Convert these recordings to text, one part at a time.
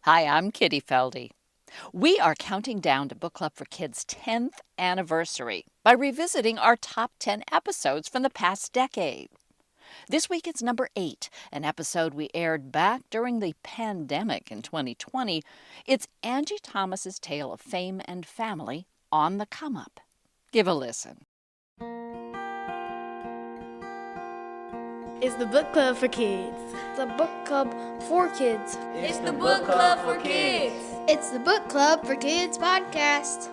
Hi, I'm Kitty Felde. We are counting down to Book Club for Kids' 10th anniversary by revisiting our top 10 episodes from the past decade. This week it's number 8, an episode we aired back during the pandemic in 2020. It's Angie Thomas's tale of fame and family on the come up. Give a listen. It's the book club for kids. The book club for kids. It's the book club for kids. It's the book club for kids podcast.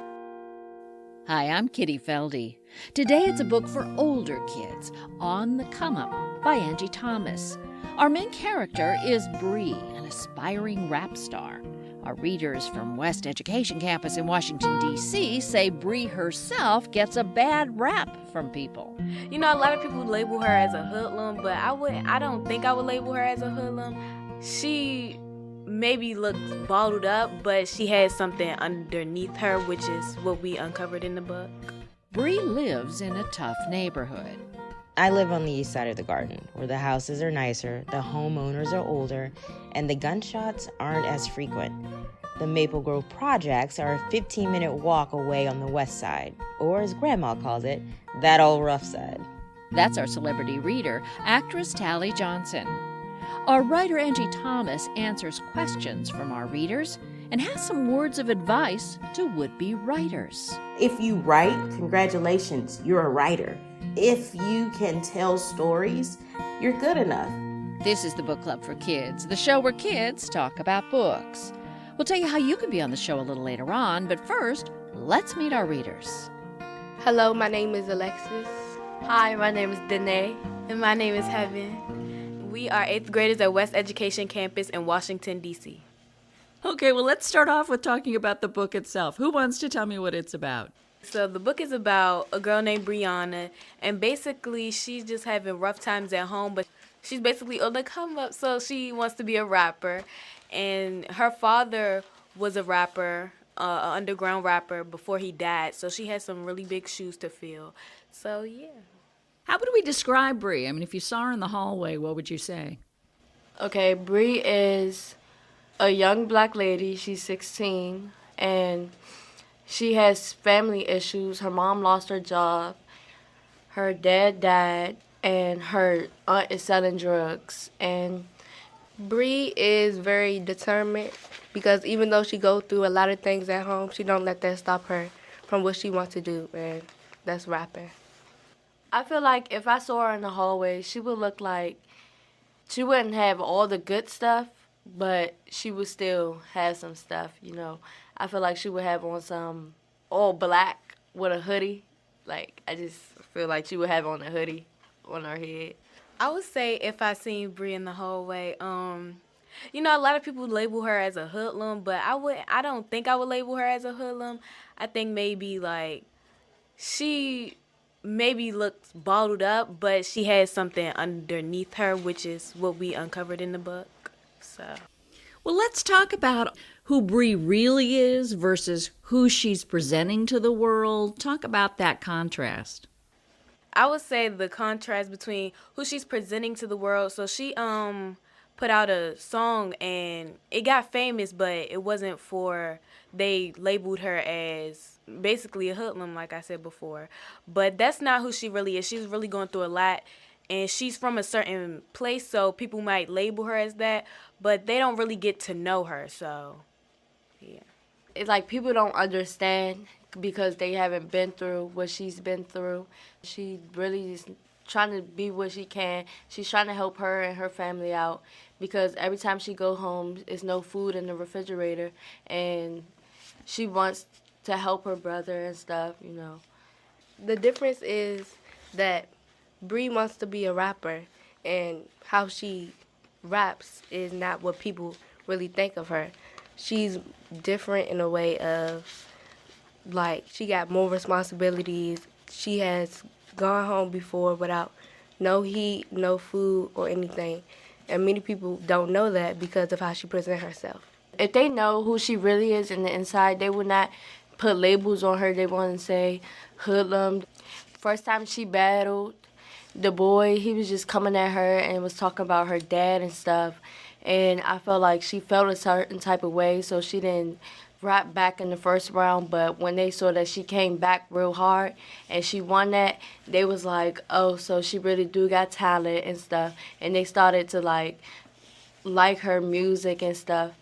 Hi, I'm Kitty Felde. Today it's a book for older kids, On the Come Up by Angie Thomas. Our main character is Bree, an aspiring rap star. Our readers from West Education Campus in Washington, D.C. say Bree herself gets a bad rap from people. You know, a lot of people label her as a hoodlum, but I don't think I would label her as a hoodlum. She maybe looks bottled up, but she has something underneath her, which is what we uncovered in the book. Bree lives in a tough neighborhood. I live on the east side of the garden, where the houses are nicer, the homeowners are older, and the gunshots aren't as frequent. The Maple Grove projects are a 15-minute walk away on the west side, or as Grandma calls it, that old rough side. That's our celebrity reader, actress Tallie Johnson. Our writer Angie Thomas answers questions from our readers and has some words of advice to would-be writers. If you write, congratulations, you're a writer. If you can tell stories, you're good enough. This is the Book Club for Kids, the show where kids talk about books. We'll tell you how you can be on the show a little later on, but first, let's meet our readers. Hello, my name is Alexis. Hi, my name is Danae. And my name is Heaven. We are 8th graders at West Education Campus in Washington, D.C. Okay, well, let's start off with talking about the book itself. Who wants to tell me what it's about? So the book is about a girl named Brianna, and basically she's just having rough times at home, but she's basically on the come up, so she wants to be a rapper. And her father was a rapper, an underground rapper, before he died, so she has some really big shoes to fill. So, yeah. How would we describe Bree? I mean, if you saw her in the hallway, what would you say? Okay, Bree is a young black lady. She's 16, and she has family issues. Her mom lost her job, her dad died, and her aunt is selling drugs. And Bree is very determined because even though she goes through a lot of things at home, she don't let that stop her from what she wants to do, and that's rapping. I feel like if I saw her in the hallway, she would look like she wouldn't have all the good stuff, but she would still have some stuff, you know. I feel like she would have on some all black with a hoodie. Like, I just feel like she would have on a hoodie on her head. I would say if I seen Bree in the hallway, you know, a lot of people label her as a hoodlum, but I don't think I would label her as a hoodlum. I think maybe, like, she maybe looks bottled up, but she has something underneath her, which is what we uncovered in the book. So, Well, let's talk about who Bree really is versus who she's presenting to the world. Talk about that contrast. I would say the contrast between who she's presenting to the world. So she put out a song and it got famous, but it wasn't for, they labeled her as basically a hoodlum, like I said before. But that's not who she really is. She's really going through a lot, and she's from a certain place, so people might label her as that, but they don't really get to know her, so yeah. It's like people don't understand because they haven't been through what she's been through. She really is trying to be what she can. She's trying to help her and her family out because every time she go home, there's no food in the refrigerator, and she wants to help her brother and stuff, you know. The difference is that Bree wants to be a rapper, and how she raps is not what people really think of her. She's different in a way of, like, she got more responsibilities. She has gone home before without no heat, no food, or anything. And many people don't know that because of how she presents herself. If they know who she really is in the inside, they would not put labels on her. They want to say hoodlum. First time she battled, the boy, he was just coming at her and was talking about her dad and stuff. And I felt like she felt a certain type of way, so she didn't rap back in the first round. But when they saw that she came back real hard and she won that, they was like, oh, so she really do got talent and stuff. And they started to like her music and stuff.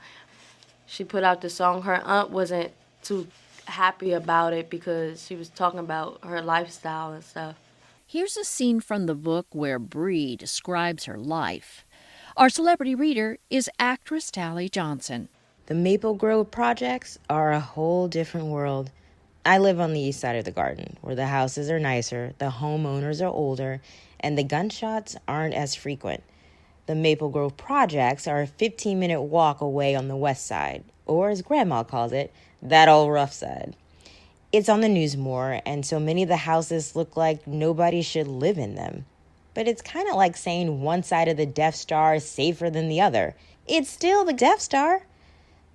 She put out the song. Her aunt wasn't too happy about it because she was talking about her lifestyle and stuff. Here's a scene from the book where Bree describes her life. Our celebrity reader is actress Tallie Johnson. The Maple Grove projects are a whole different world. I live on the east side of the garden, where the houses are nicer, the homeowners are older, and the gunshots aren't as frequent. The Maple Grove projects are a 15-minute walk away on the west side, or as Grandma calls it, that old rough side. It's on the news more, and so many of the houses look like nobody should live in them. But it's kind of like saying one side of the Death Star is safer than the other. It's still the Death Star.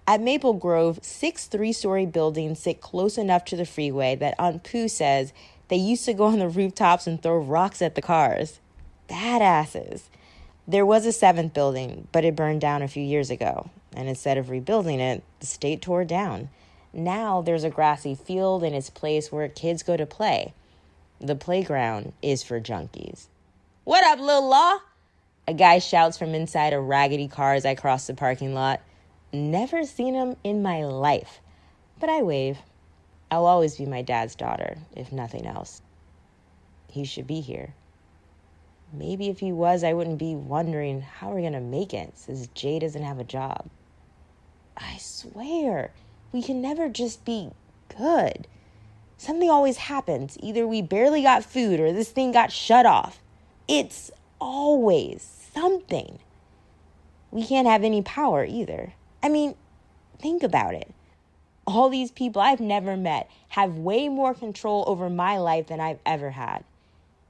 At Maple Grove, 6 3-story buildings sit close enough to the freeway that Aunt Pooh says they used to go on the rooftops and throw rocks at the cars. Badasses. There was a 7th building, but it burned down a few years ago. And instead of rebuilding it, the state tore it down. Now there's a grassy field in its place where kids go to play. The playground is for junkies. What up, Lil Law? A guy shouts from inside a raggedy car as I cross the parking lot. Never seen him in my life, but I wave. I'll always be my dad's daughter, if nothing else. He should be here. Maybe if he was, I wouldn't be wondering how we're going to make it since Jay doesn't have a job. I swear, we can never just be good. Something always happens. Either we barely got food or this thing got shut off. It's always something. We can't have any power either. I mean, think about it. All these people I've never met have way more control over my life than I've ever had.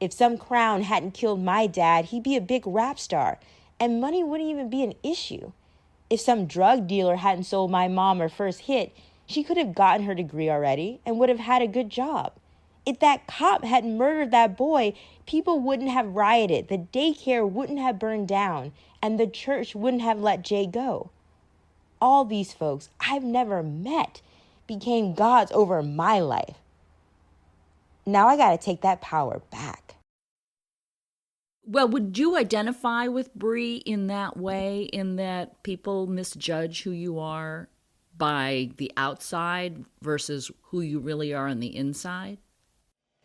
If some crown hadn't killed my dad, he'd be a big rap star, and money wouldn't even be an issue. If some drug dealer hadn't sold my mom her first hit, she could have gotten her degree already and would have had a good job. If that cop hadn't murdered that boy, people wouldn't have rioted, the daycare wouldn't have burned down, and the church wouldn't have let Jay go. All these folks I've never met became gods over my life. Now I gotta take that power back. Well, would you identify with Bree in that way, in that people misjudge who you are by the outside versus who you really are on the inside?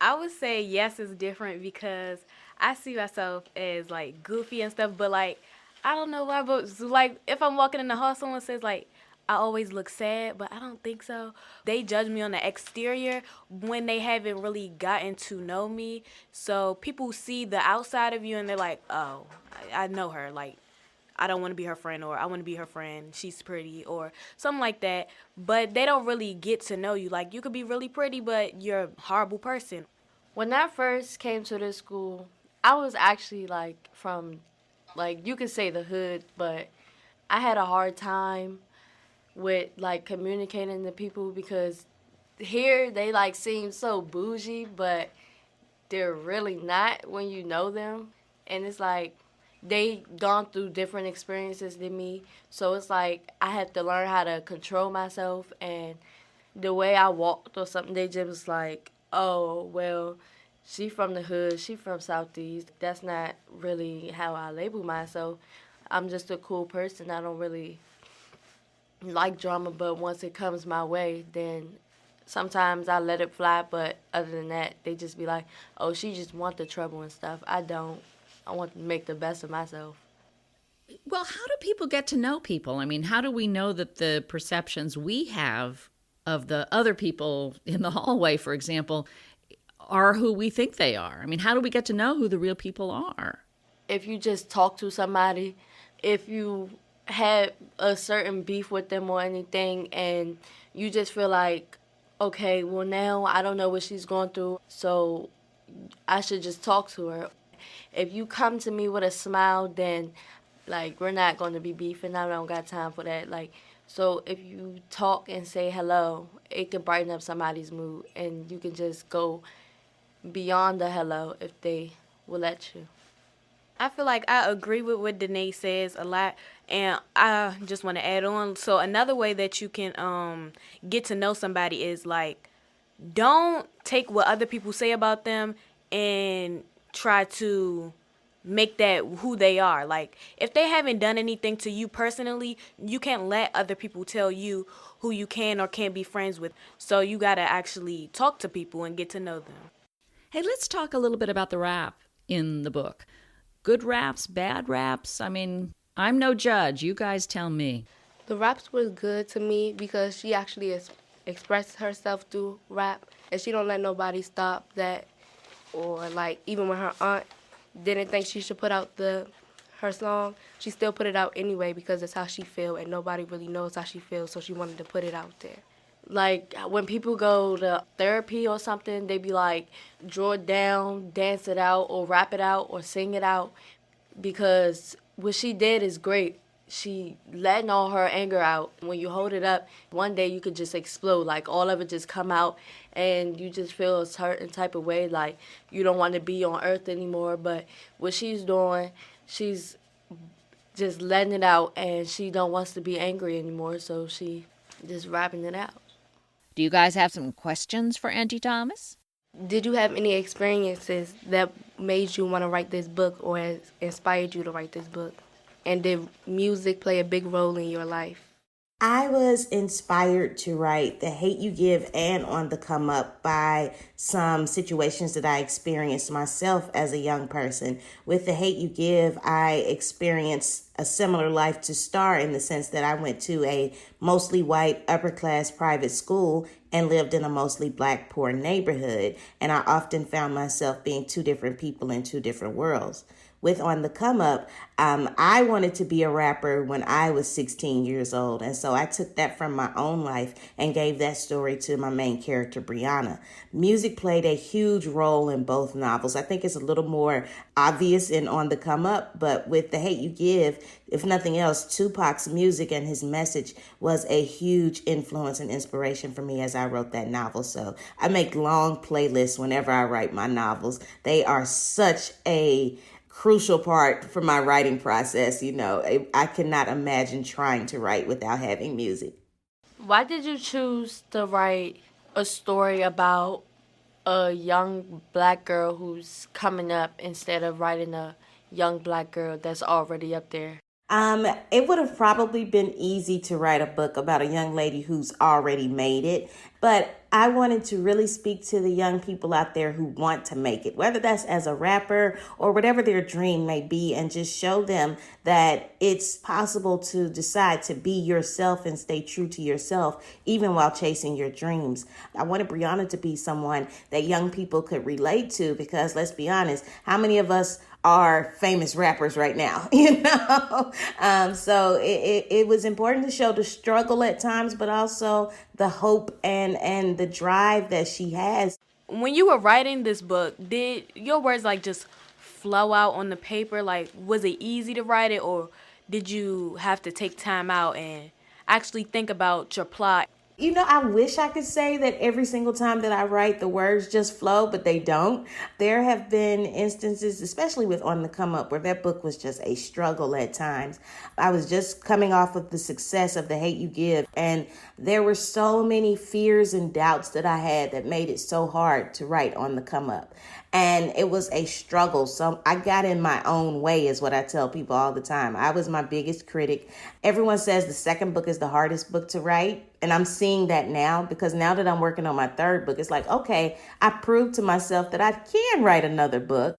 I would say yes, it's different because I see myself as like goofy and stuff, but like I don't know why, but so, like if I'm walking in the hall, someone says like I always look sad, but I don't think so. They judge me on the exterior when they haven't really gotten to know me. So people see the outside of you and they're like, oh, I know her. Like, I don't want to be her friend, or I want to be her friend. She's pretty, or something like that. But they don't really get to know you. Like, you could be really pretty, but you're a horrible person. When I first came to this school, I was actually like from, like, you could say the hood, but I had a hard time with like communicating to people because here they like seem so bougie, but they're really not when you know them. And it's like they gone through different experiences than me, so it's like I had to learn how to control myself. And the way I walked or something, they just was like, oh well, she from the hood, she from Southeast. That's not really how I label myself. I'm just a cool person. I don't really like drama, but once it comes my way, then sometimes I let it fly. But other than that, they just be like, oh, she just want the trouble and stuff. I don't. I want to make the best of myself. Well, how do people get to know people? I mean, how do we know that the perceptions we have of the other people in the hallway, for example, are who we think they are? I mean, how do we get to know who the real people are? If you just talk to somebody, if you had a certain beef with them or anything, and you just feel like, okay, well now I don't know what she's going through, so I should just talk to her. If you come to me with a smile, then like we're not going to be beefing. I don't got time for that. Like, so if you talk and say hello, it can brighten up somebody's mood, and you can just go beyond the hello if they will let you. I feel like I agree with what Danae says a lot, And I just want to add on. So another way that you can get to know somebody is like, don't take what other people say about them and try to make that who they are. Like, if they haven't done anything to you personally, you can't let other people tell you who you can or can't be friends with. So you got to actually talk to people and get to know them. Hey, let's talk a little bit about the rap in the book. Good raps, bad raps? I mean, I'm no judge. You guys tell me. The raps were good to me because she actually expressed herself through rap, and she don't let nobody stop that. Or like even when her aunt didn't think she should put out her song, she still put it out anyway because it's how she feel, and nobody really knows how she feels, so she wanted to put it out there. Like, when people go to therapy or something, they be like, draw it down, dance it out, or rap it out, or sing it out. Because what she did is great. She letting all her anger out. When you hold it up, one day you could just explode. Like, all of it just come out, and you just feel a certain type of way, like you don't want to be on earth anymore. But what she's doing, she's just letting it out, and she don't wants to be angry anymore, so she just rapping it out. Do you guys have some questions for Angie Thomas? Did you have any experiences that made you want to write this book or has inspired you to write this book? And did music play a big role in your life? I was inspired to write The Hate You Give and On the Come Up by some situations that I experienced myself as a young person. With The Hate You Give, I experienced a similar life to Star in the sense that I went to a mostly white upper-class private school and lived in a mostly black poor neighborhood. And I often found myself being two different people in two different worlds. With On the Come Up, I wanted to be a rapper when I was 16 years old. And so I took that from my own life and gave that story to my main character, Brianna. Music played a huge role in both novels. I think it's a little more obvious in On the Come Up, but with The Hate You Give, if nothing else, Tupac's music and his message was a huge influence and inspiration for me as I wrote that novel. So I make long playlists whenever I write my novels. They are such a crucial part for my writing process. You know, I cannot imagine trying to write without having music. Why did you choose to write a story about a young black girl who's coming up instead of writing a young black girl that's already up there? It would have probably been easy to write a book about a young lady who's already made it, but I wanted to really speak to the young people out there who want to make it, whether that's as a rapper or whatever their dream may be, and just show them that it's possible to decide to be yourself and stay true to yourself, even while chasing your dreams. I wanted Brianna to be someone that young people could relate to, because let's be honest, how many of us are famous rappers right now, you know? So it was important to show the struggle at times, but also the hope and the drive that she has. When you were writing this book, did your words like just flow out on the paper? Like, was it easy to write it, or did you have to take time out and actually think about your plot? You know, I wish I could say that every single time that I write, the words just flow, but they don't. There have been instances, especially with On the Come Up, where that book was just a struggle at times. I was just coming off of the success of The Hate You Give, and there were so many fears and doubts that I had that made it so hard to write On the Come Up. And it was a struggle. So I got in my own way, is what I tell people all the time. I was my biggest critic. Everyone says the second book is the hardest book to write. And I'm seeing that now, because now that I'm working on my third book, it's like, okay, I proved to myself that I can write another book.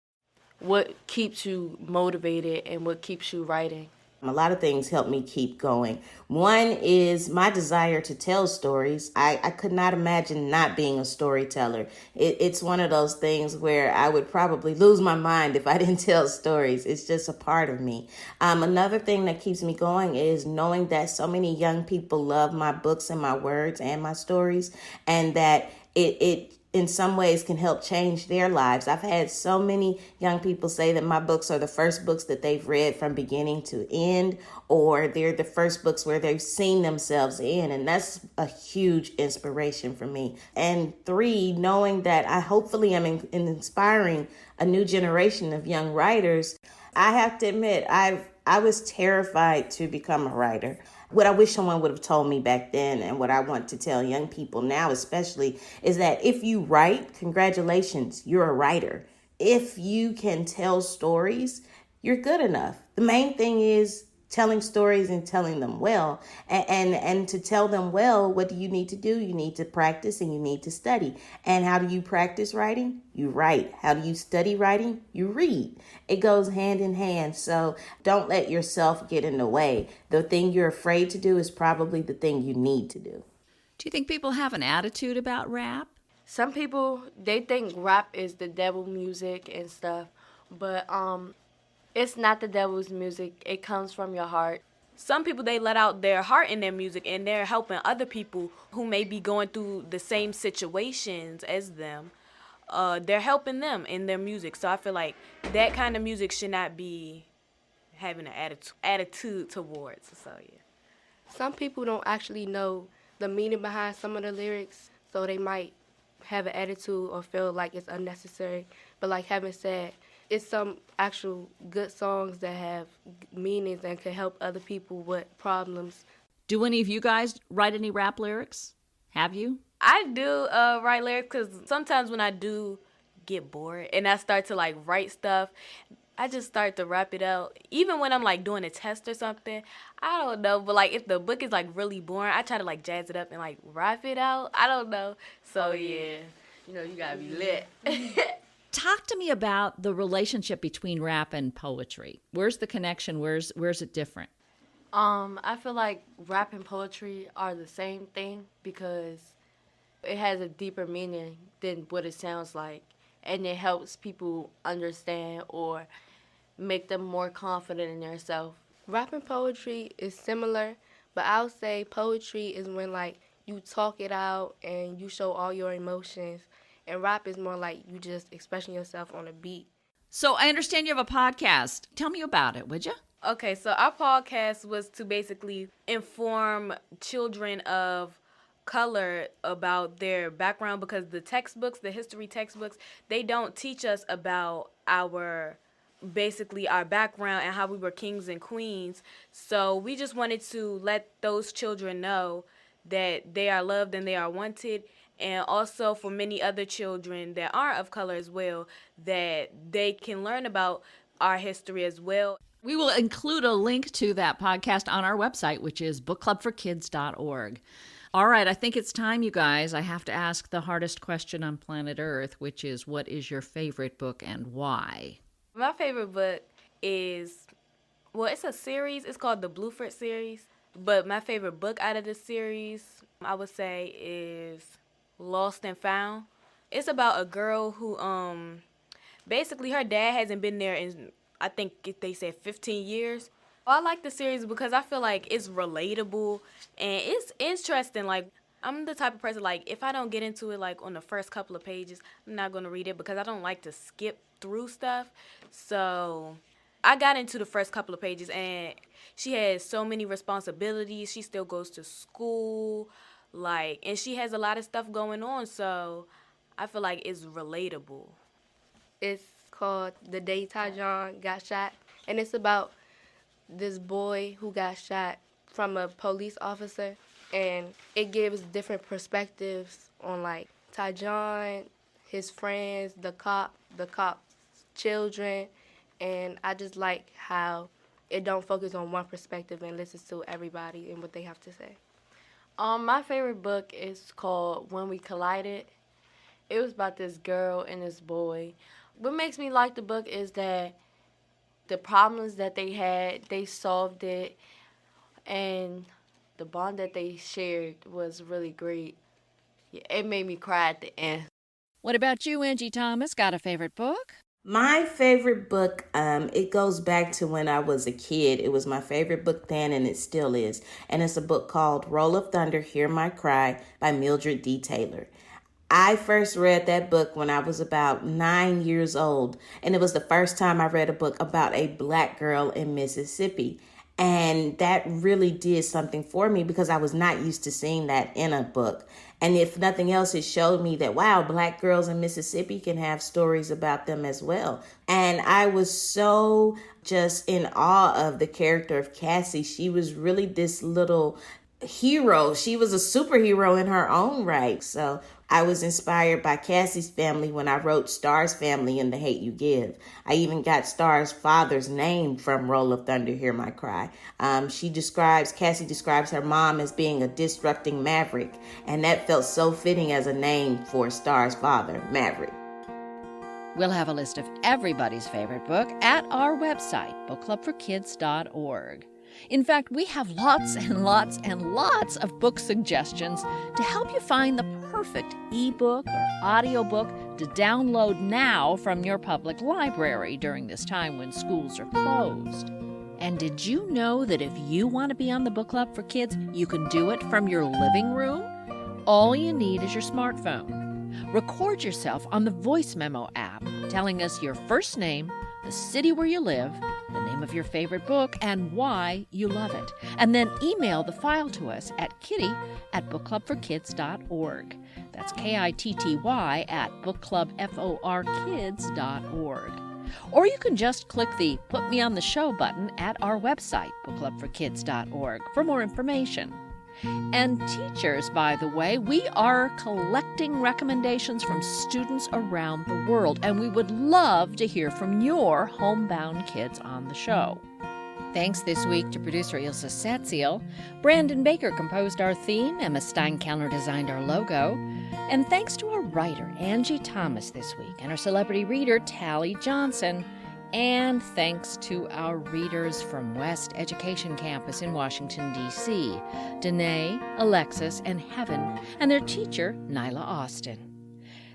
What keeps you motivated and what keeps you writing? A lot of things help me keep going. One is my desire to tell stories. I could not imagine not being a storyteller. It's one of those things where I would probably lose my mind if I didn't tell stories. It's just a part of me. Another thing that keeps me going is knowing that so many young people love my books and my words and my stories, and that it in some ways can help change their lives. I've had so many young people say that my books are the first books that they've read from beginning to end, or they're the first books where they've seen themselves in. And that's a huge inspiration for me. And 3, knowing that I hopefully am inspiring a new generation of young writers. I have to admit, I've I was terrified to become a writer. What I wish someone would have told me back then, and what I want to tell young people now especially, is that if you write, congratulations, you're a writer. If you can tell stories, you're good enough. The main thing is telling stories and telling them well. And to tell them well, what do you need to do? You need to practice and you need to study. And how do you practice writing? You write. How do you study writing? You read. It goes hand in hand. So don't let yourself get in the way. The thing you're afraid to do is probably the thing you need to do. Do you think people have an attitude about rap? Some people, they think rap is the devil music and stuff, but it's not the devil's music. It comes from your heart. Some people, they let out their heart in their music, and they're helping other people who may be going through the same situations as them. They're helping them in their music. So I feel like that kind of music should not be having an attitude towards. So yeah. Some people don't actually know the meaning behind some of the lyrics, so they might have an attitude or feel like it's unnecessary. But like Heaven said, it's some actual good songs that have meanings and can help other people with problems. Do any of you guys write any rap lyrics? Have you? I do write lyrics because sometimes when I do get bored and I start to like write stuff, I just start to rap it out. Even when I'm like doing a test or something, I don't know. But like if the book is like really boring, I try to like jazz it up and like rap it out. I don't know. So yeah. You know, you gotta be lit. Talk to me about the relationship between rap and poetry. Where's the connection? Where's it different? I feel like rap and poetry are the same thing because it has a deeper meaning than what it sounds like. And it helps people understand or make them more confident in themselves. Rap and poetry is similar, but I would say poetry is when like you talk it out and you show all your emotions. And rap is more like you just expressing yourself on a beat. So I understand you have a podcast. Tell me about it, would you? Okay, so our podcast was to basically inform children of color about their background because the textbooks, the history textbooks, they don't teach us about our background and how we were kings and queens. So we just wanted to let those children know that they are loved and they are wanted. And also for many other children that aren't of color as well, that they can learn about our history as well. We will include a link to that podcast on our website, which is bookclubforkids.org. All right, I think it's time, you guys. I have to ask the hardest question on planet Earth, which is, what is your favorite book and why? My favorite book is, well, it's a series. It's called the Bluford series. But my favorite book out of the series, I would say, is Lost and Found. It's about a girl who basically her dad hasn't been there in, I think they said 15 years. I like the series because I feel like it's relatable and it's interesting. Like, I'm the type of person, like, if I don't get into it like on the first couple of pages, I'm not going to read it because I don't like to skip through stuff. So I got into the first couple of pages and she has so many responsibilities. She still goes to school. Like, and she has a lot of stuff going on, so I feel like it's relatable. It's called The Day Tajon Got Shot, and it's about this boy who got shot from a police officer, and it gives different perspectives on, like, Tajon, his friends, the cop's children, and I just like how it don't focus on one perspective and listens to everybody and what they have to say. My favorite book is called When We Collided. It was about this girl and this boy. What makes me like the book is that the problems that they had, they solved it, and the bond that they shared was really great. Yeah, it made me cry at the end. What about you, Angie Thomas? Got a favorite book? My favorite book, it goes back to when I was a kid. It was my favorite book then, and it still is. And it's a book called Roll of Thunder, Hear My Cry by Mildred D. Taylor. I first read that book when I was about 9 years old, and it was the first time I read a book about a black girl in Mississippi. And that really did something for me because I was not used to seeing that in a book. And if nothing else, it showed me that, wow, Black girls in Mississippi can have stories about them as well. And I was so just in awe of the character of Cassie. She was really this little hero. She was a superhero in her own right. So I was inspired by Cassie's family when I wrote Star's family in The Hate You Give. I even got Star's father's name from Roll of Thunder, Hear My Cry. Cassie describes her mom as being a disrupting maverick, and that felt so fitting as a name for Star's father, Maverick. We'll have a list of everybody's favorite book at our website, bookclubforkids.org. In fact, we have lots and lots and lots of book suggestions to help you find the perfect ebook or audiobook to download now from your public library during this time when schools are closed. And did you know that if you want to be on the Book Club for Kids, you can do it from your living room? All you need is your smartphone. Record yourself on the voice memo app, telling us your first name, the city where you live, the name of your favorite book, and why you love it. And then email the file to us at kitty@bookclubforkids.org. That's KITTY at bookclubforkids.org. Or you can just click the Put Me on the Show button at our website, bookclubforkids.org, for more information. And teachers, by the way, we are collecting recommendations from students around the world, and we would love to hear from your homebound kids on the show. Thanks this week to producer Ilse Setziel. Brandon Baker composed our theme. Emma Steinkellner designed our logo. And thanks to our writer, Angie Thomas, this week, and our celebrity reader, Tallie Johnson. And thanks to our readers from West Education Campus in Washington, D.C., Danae, Alexis, and Heaven, and their teacher, Nyla Austin.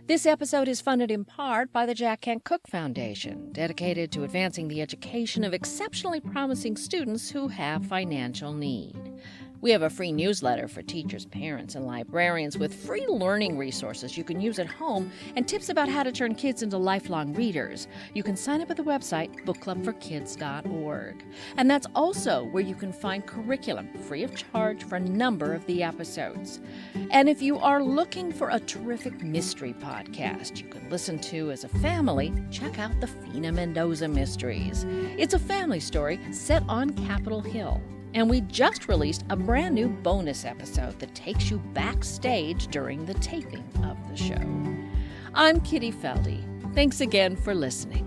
This episode is funded in part by the Jack Kent Cooke Foundation, dedicated to advancing the education of exceptionally promising students who have financial need. We have a free newsletter for teachers, parents, and librarians with free learning resources you can use at home and tips about how to turn kids into lifelong readers. You can sign up at the website, bookclubforkids.org. And that's also where you can find curriculum free of charge for a number of the episodes. And if you are looking for a terrific mystery podcast you can listen to as a family, check out the Fina Mendoza Mysteries. It's a family story set on Capitol Hill. And we just released a brand new bonus episode that takes you backstage during the taping of the show. I'm Kitty Felde. Thanks again for listening.